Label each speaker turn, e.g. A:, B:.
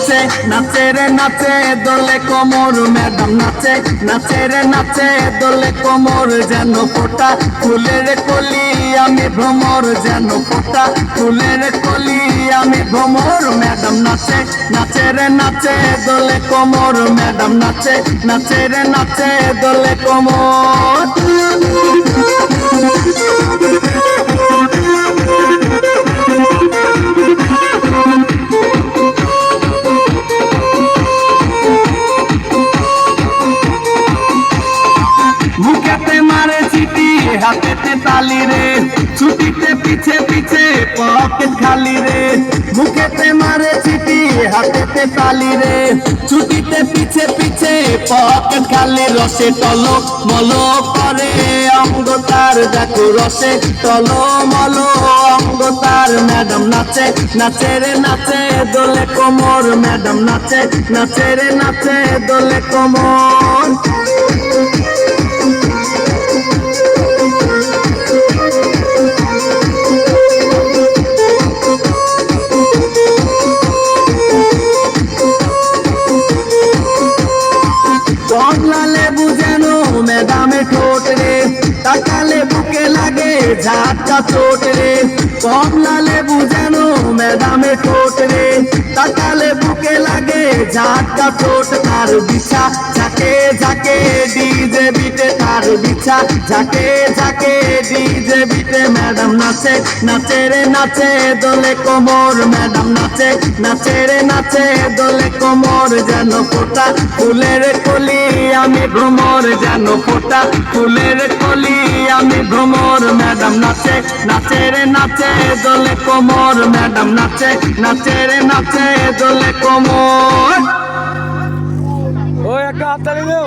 A: নাচে নাচে রে নাচে দোলে কোমর ম্যাডাম নাচে নাচে রে নাচে দোলে কোমর যেন ফোটা ফুলের কলি আমি ভ্রমর যেন ফোটা ফুলের কলি আমি ভ্রমর ম্যাডাম নাচে নাচে রে নাচে দোলে কোমর ম্যাডাম নাচে নাচে রে নাচে দোলে কোমর মুখেতে মারে চিঠি হাতেতে তালি রে ছুটিতে পিছে পিছে পকেট খালি রে মুখেতে মারে চিঠি হাতেতে তালি রে ছুটিতে পিছে পিছে পকেট খালি রসে টলক মলক করে অঙ্গ তার দেখো রসে টলক মলক অঙ্গ তার ম্যাডাম নাচে নাচে রে নাচে দোলে কোমর ম্যাডাম নাচে নাচে রে নাচে দোলে কোমর কমলা লেবু যেন ম্যাডামে ঠোঁট রে তাকালে বুকে লাগে ঝাটকা চোট রে কমলা লেবু যেন ম্যাডামে ঠোঁট রে তাকালে বুকে লাগে ঝাটকা চোট তার বিছা ঝাঁকে ঝাঁকে ডিজে বিটে তার বিছা ঝাঁকে ঝাঁকে ডিজে বিটে ম্যাডাম নাচে নাচে রে নাচে দোলে কোমর ম্যাডাম নাচে নাচে রে নাচে দোলে কোমর যেন ফোটা ফুলের কলি আমি ভ্রমর যেন ফোটা ফুলের কলি আমি ভ্রমর ম্যাডাম নাচে নাচে রে নাচে দোলে কোমর ম্যাডাম নাচে নাচে রে নাচে দোলে কোমর
B: ও একটা হাততালি দাও।